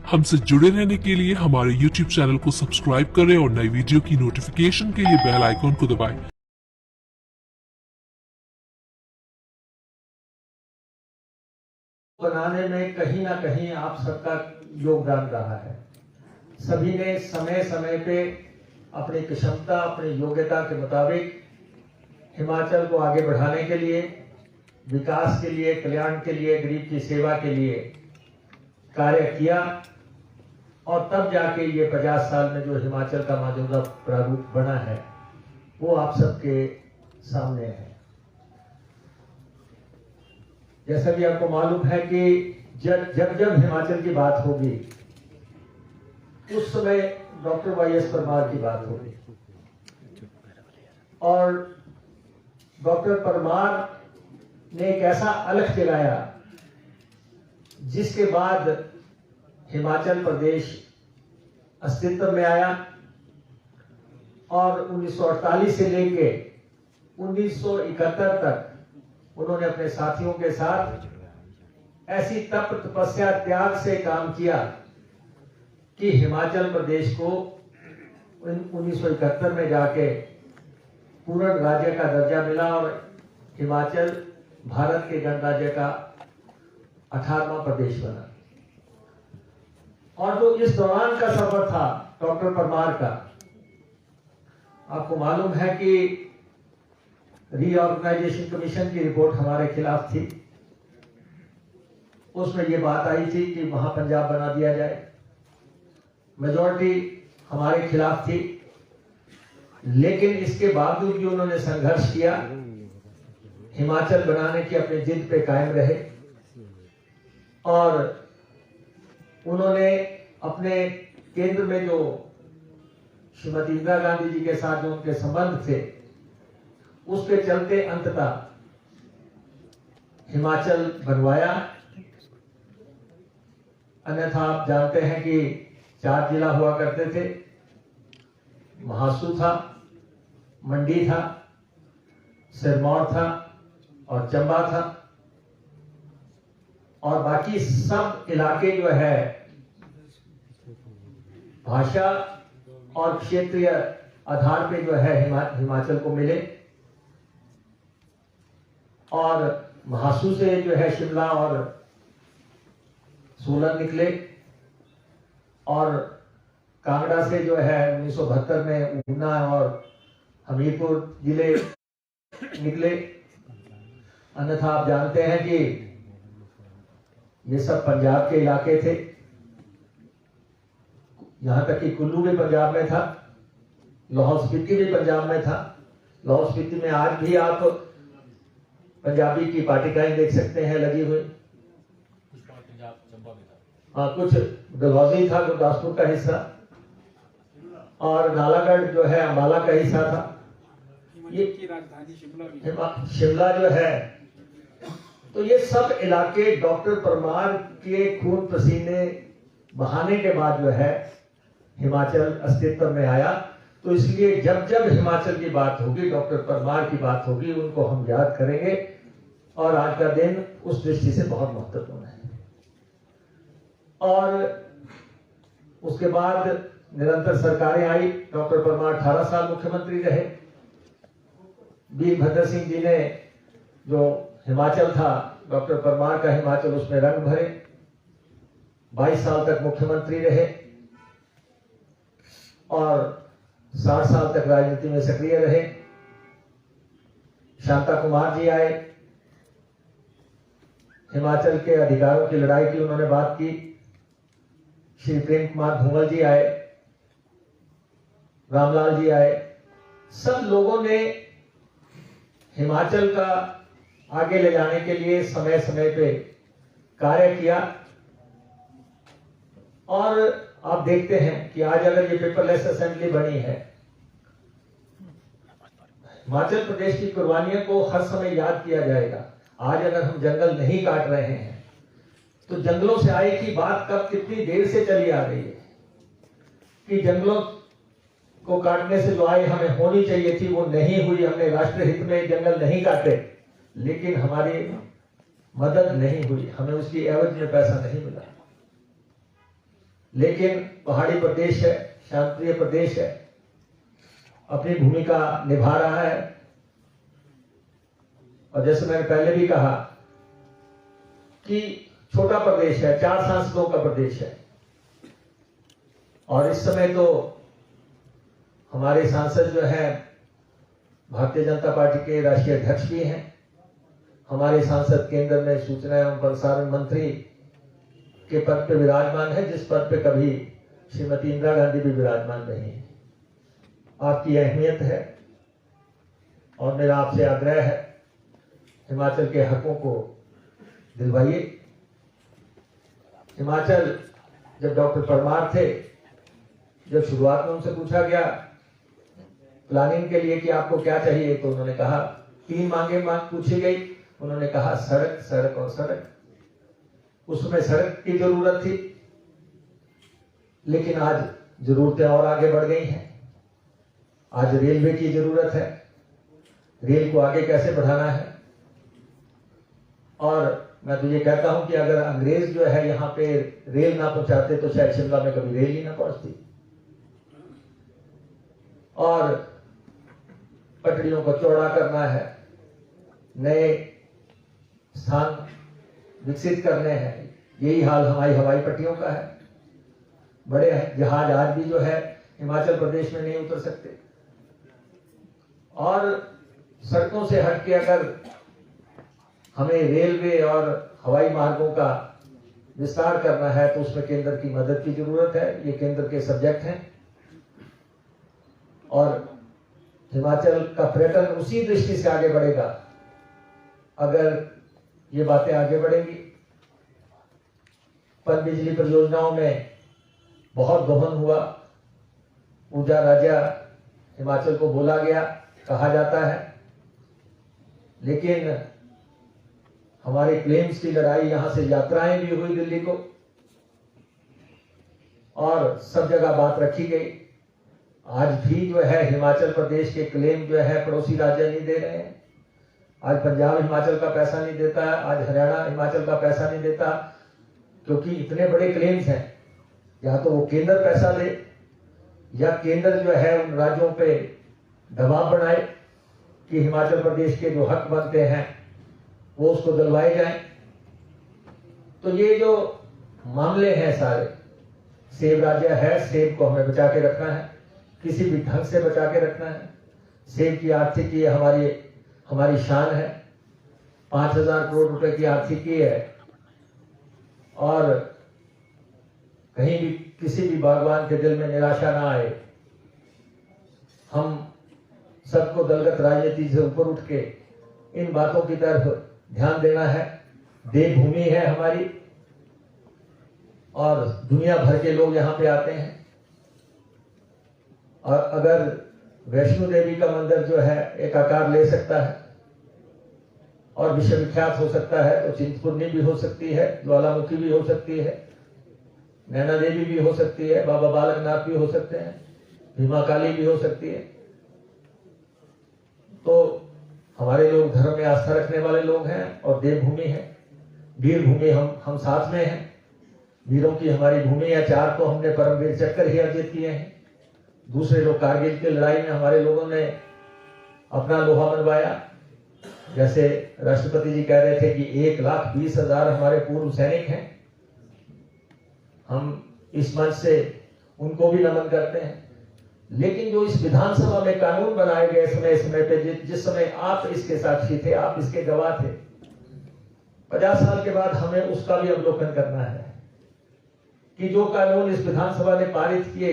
हमसे जुड़े रहने के लिए हमारे YouTube चैनल को सब्सक्राइब करें और नई वीडियो की नोटिफिकेशन के लिए बेल आइकॉन को दबाएं। बनाने में कहीं ना कहीं आप सबका योगदान रहा है। सभी ने समय समय पे अपनी क्षमता, अपनी योग्यता के मुताबिक हिमाचल को आगे बढ़ाने के लिए, विकास के लिए, कल्याण के लिए, गरीब की सेवा के लिए कार्य किया और तब जाके ये 50 साल में जो हिमाचल का मौजूदा प्रारूप बना है वो आप सबके सामने है। जैसा भी आपको मालूम है कि जब हिमाचल की बात होगी उस समय डॉक्टर वाई.एस. परमार की बात होगी और डॉक्टर परमार ने एक ऐसा अलख जगाया जिसके बाद हिमाचल प्रदेश अस्तित्व में आया और 1948 से लेके 1971 तक उन्होंने अपने साथियों के साथ ऐसी तप तपस्या त्याग से काम किया कि हिमाचल प्रदेश को 1971 में जाके पूर्ण राज्य का दर्जा मिला और हिमाचल भारत के गणराज्य का 18वां प्रदेश बना। और जो इस दौरान का सफर था डॉक्टर परमार का, आपको मालूम है कि रीऑर्गेनाइजेशन कमीशन की रिपोर्ट हमारे खिलाफ थी। उसमें यह बात आई थी कि महापंजाब बना दिया जाए। मेजॉरिटी हमारे खिलाफ थी, लेकिन इसके बावजूद भी उन्होंने संघर्ष किया, हिमाचल बनाने की अपनी जिद पे कायम रहे और उन्होंने अपने केंद्र में जो श्रीमती इंदिरा गांधी जी के साथ जो उनके संबंध थे उसके चलते अंततः हिमाचल बनवाया। अन्यथा आप जानते हैं कि 4 जिला हुआ करते थे, महासू था, मंडी था, सिरमौर था और चंबा था और बाकी सब इलाके जो है भाषा और क्षेत्रीय आधार पे जो है हिमाचल को मिले और महासू से जो है शिमला और सोलन निकले और कांगड़ा से जो है 1972 में ऊना और हमीरपुर जिले निकले। अन्यथा आप जानते हैं कि ये सब पंजाब के इलाके थे, यहां तक कि कुल्लू भी पंजाब में था, लाहौल स्पीति भी पंजाब में था। लाहौल स्पीति में आज भी आप पंजाबी की पाटिकाएं देख सकते हैं लगी हुई। हाँ, कुछ डलहौजी था गुरदासपुर का हिस्सा और नालागढ़ जो है अम्बाला का हिस्सा था। ये राजधानी शिमला जो है, तो ये सब इलाके डॉक्टर परमार के खून पसीने बहाने के बाद जो है हिमाचल अस्तित्व में आया। तो इसलिए जब हिमाचल की बात होगी, डॉक्टर परमार की बात होगी, उनको हम याद करेंगे और आज का दिन उस दृष्टि से बहुत महत्वपूर्ण है। और उसके बाद निरंतर सरकारें आई। डॉक्टर परमार 18 साल मुख्यमंत्री रहे। वीरभद्र सिंह जी ने जो हिमाचल था, डॉक्टर परमार का हिमाचल, उसमें रंग भरे। 22 साल तक मुख्यमंत्री रहे और 60 साल तक राजनीति में सक्रिय रहे। शांता कुमार जी आए, हिमाचल के अधिकारों की लड़ाई की उन्होंने बात की। श्री प्रेम कुमार धूमल जी आए, रामलाल जी आए। सब लोगों ने हिमाचल का आगे ले जाने के लिए समय समय पे कार्य किया और आप देखते हैं कि आज अगर ये पेपरलेस असेंबली बनी है, हिमाचल प्रदेश की कुर्बानियों को हर समय याद किया जाएगा। आज अगर हम जंगल नहीं काट रहे हैं तो जंगलों से आए की बात कब कितनी देर से चली आ रही है कि जंगलों को काटने से जो आय हमें होनी चाहिए थी वो नहीं हुई। हमने राष्ट्रहित में जंगल नहीं काटे, लेकिन हमारी मदद नहीं हुई, हमें उसकी एवज में पैसा नहीं मिला। लेकिन पहाड़ी प्रदेश है, शांतिप्रिय प्रदेश है, अपनी भूमिका निभा रहा है। और जैसे मैंने पहले भी कहा कि छोटा प्रदेश है, 4 सांसदों का प्रदेश है, और इस समय तो हमारे सांसद जो है भारतीय जनता पार्टी के राष्ट्रीय अध्यक्ष भी हैं। हमारे सांसद केंद्र में सूचना एवं प्रसारण मंत्री के पद पे विराजमान है, जिस पद पे कभी श्रीमती इंदिरा गांधी भी विराजमान रही है। आपकी अहमियत है और मेरा आपसे आग्रह है, हिमाचल के हकों को दिलवाइए। हिमाचल, जब डॉक्टर परमार थे, जब शुरुआत में उनसे पूछा गया प्लानिंग के लिए कि आपको क्या चाहिए, तो उन्होंने कहा 3 मांग पूछी गई। उन्होंने कहा सड़क, सड़क और सड़क। उसमें सड़क की जरूरत थी, लेकिन आज जरूरतें और आगे बढ़ गई हैं। आज रेलवे की जरूरत है, रेल को आगे कैसे बढ़ाना है। और मैं तो ये कहता हूं कि अगर अंग्रेज जो है यहाँ पे रेल ना पहुंचाते तो शायद शिमला में कभी रेल ही ना पहुंचती। और पटरियों को चौड़ा करना है, नए स्थान विकसित करने हैं। यही हाल हमारी हवाई पट्टियों का है। बड़े जहाज आज भी जो है हिमाचल प्रदेश में नहीं उतर सकते। और सड़कों से हटके अगर हमें रेलवे और हवाई मार्गों का विस्तार करना है तो उसमें केंद्र की मदद की जरूरत है। ये केंद्र के सब्जेक्ट हैं और हिमाचल का पर्यटन उसी दृष्टि से आगे बढ़ेगा अगर ये बातें आगे बढ़ेंगी। पनबिजली परियोजनाओं में बहुत दोहन हुआ। ऊर्जा राज्य हिमाचल को बोला गया, कहा जाता है, लेकिन हमारे क्लेम्स की लड़ाई, यहां से यात्राएं भी हुई दिल्ली को और सब जगह बात रखी गई। आज भी जो है हिमाचल प्रदेश के क्लेम जो है पड़ोसी राज्य नहीं दे रहे हैं। आज पंजाब हिमाचल का पैसा नहीं देता है, आज हरियाणा हिमाचल का पैसा नहीं देता, क्योंकि इतने बड़े क्लेम्स हैं। या तो वो केंद्र पैसा दे या केंद्र जो है उन राज्यों पे दबाव बनाए कि हिमाचल प्रदेश के जो हक बनते हैं वो उसको दिलवाए जाएं। तो ये जो मामले हैं सारे, सेब राज्य है, सेब को हमें बचा के रखना है, किसी भी ढंग से बचा के रखना है। सेब की आर्थिकी हमारी शान है। 5,000 करोड़ रुपए की आर्थिकी है और कहीं भी किसी भी बागवान के दिल में निराशा ना आए। हम सबको दलगत राजनीति से ऊपर उठ के इन बातों की तरफ ध्यान देना है। देवभूमि है हमारी और दुनिया भर के लोग यहाँ पे आते हैं। और अगर वैष्णो देवी का मंदिर जो है एक आकार ले सकता है और विश्वविख्यात हो सकता है, तो चिंतपूर्णी भी हो सकती है, ज्वालामुखी भी हो सकती है, नैना देवी भी हो सकती है, बाबा बालकनाथ भी हो सकते हैं, भीमा काली भी हो सकती है। तो हमारे लोग धर्म में आस्था रखने वाले लोग हैं और देवभूमि है, वीर भूमि हम साथ में हैं। वीरों की हमारी भूमि है। 4 तो हमने परमवीर चक्र ही अर्जित किए हैं। दूसरे लोग कारगिल की लड़ाई में हमारे लोगों ने अपना लोहा मनवाया। जैसे राष्ट्रपति जी कह रहे थे कि 1,20,000 हमारे पूर्व सैनिक हैं। हम इस मंच से उनको भी नमन करते हैं। लेकिन जो इस विधानसभा में कानून बनाए गए समय पे, जिस समय आप इसके साक्षी थे, आप इसके गवाह थे, 50 साल के बाद हमें उसका भी अवलोकन करना है कि जो कानून इस विधानसभा ने पारित किए,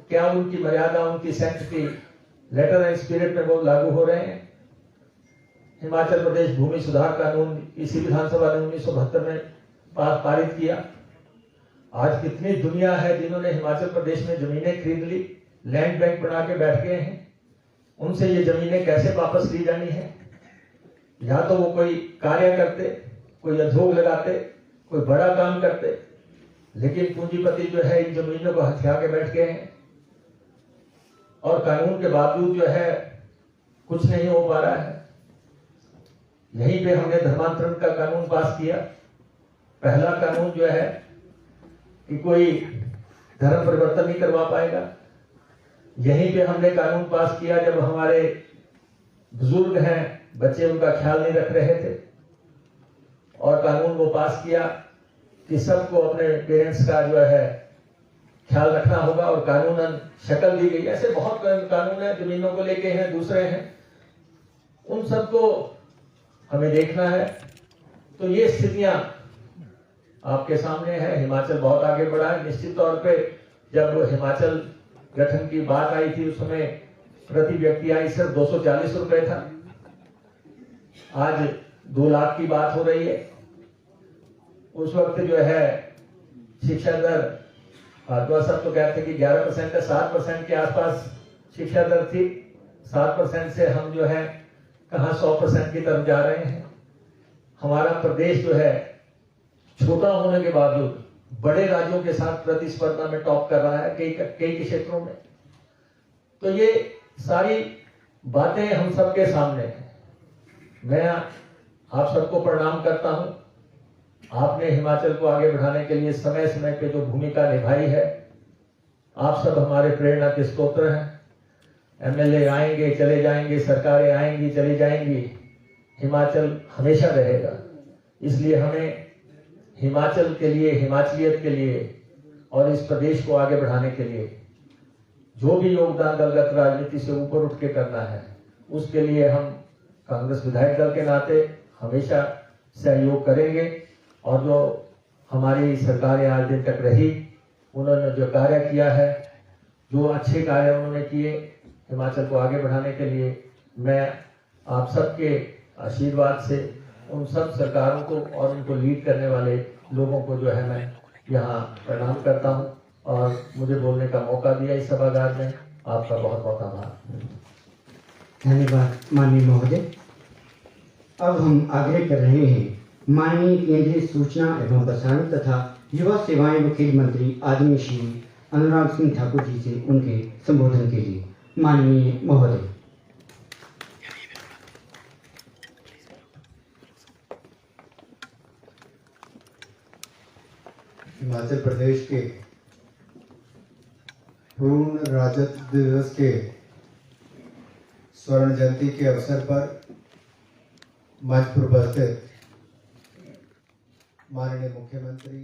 क्या उनकी मर्यादा, उनकी सैंक्टिटी लेटर एंड स्पिरिट में वो लागू हो रहे हैं। हिमाचल प्रदेश भूमि सुधार कानून इसी विधानसभा ने 1972 में पारित किया। आज कितनी दुनिया है जिन्होंने हिमाचल प्रदेश में जमीनें खरीद ली, लैंड बैंक बना के बैठ गए हैं। उनसे ये जमीनें कैसे वापस ली जानी है? या तो वो कोई कार्य करते, कोई उद्योग लगाते, कोई बड़ा काम करते, लेकिन पूंजीपति जो है इन जमीनों को हथिया के बैठ गए हैं और कानून के बावजूद जो है कुछ नहीं हो पा रहा है। यहीं पे हमने धर्मांतरण का कानून पास किया। पहला कानून जो है कि कोई धर्म परिवर्तन नहीं करवा पाएगा। यहीं पे हमने कानून पास किया जब हमारे बुजुर्ग हैं, बच्चे उनका ख्याल नहीं रख रहे थे, और कानून वो पास किया कि सबको अपने पेरेंट्स का जो है ख्याल रखना होगा, और कानूनन शक्ल दी गई। ऐसे बहुत कानून है, जमीनों को लेके हैं, दूसरे हैं, उन सबको हमें देखना है। तो ये स्थितियां आपके सामने है। हिमाचल बहुत आगे बढ़ा है। निश्चित तौर पे जब हिमाचल गठन की बात आई थी उस समय प्रति व्यक्ति आय सिर्फ 240 रुपए था, आज 2 लाख की बात हो रही है। उस वक्त जो है शिक्षा दर, सब तो कहते कि 11% का 7% के आसपास शिक्षा दर थी। 7% से हम जो है कहां 100% की तरफ जा रहे हैं। हमारा प्रदेश जो है छोटा होने के बावजूद बड़े राज्यों के साथ प्रतिस्पर्धा में टॉप कर रहा है कई क्षेत्रों में। तो ये सारी बातें हम सबके सामने हैं। मैं आप सबको प्रणाम करता हूं। आपने हिमाचल को आगे बढ़ाने के लिए समय समय पे जो भूमिका निभाई है, आप सब हमारे प्रेरणा के स्रोत हैं। एमएलए आएंगे चले जाएंगे, सरकारें आएंगी चली जाएंगी, हिमाचल हमेशा रहेगा। इसलिए हमें हिमाचल के लिए, हिमाचलियत के लिए और इस प्रदेश को आगे बढ़ाने के लिए जो भी योगदान दलगत राजनीति से ऊपर उठ के करना है, उसके लिए हम कांग्रेस विधायक दल के नाते हमेशा सहयोग करेंगे। और जो हमारी सरकारें आज दिन तक रही, उन्होंने जो कार्य किया है, जो अच्छे कार्य उन्होंने किए हिमाचल को आगे बढ़ाने के लिए, मैं आप सबके आशीर्वाद से उन सब सरकारों को और उनको लीड करने वाले लोगों को जो है मैं यहाँ प्रणाम करता हूँ, और मुझे बोलने का मौका दिया इस सभागार में। आपका बहुत बहुत आभार। धन्यवाद माननीय महोदय। अब हम आग्रह कर रहे हैं माननीय केंद्रीय सूचना एवं प्रसारण तथा युवा सेवाएं व खेल मंत्री आदरणीय श्री अनुराग सिंह ठाकुर जी से उनके संबोधन के लिए। माननीय महोदय। हिमाचल प्रदेश के पूर्ण राज्यत्व दिवस के स्वर्ण जयंती के अवसर पर मंच पर उपस्थित माननीय मुख्यमंत्री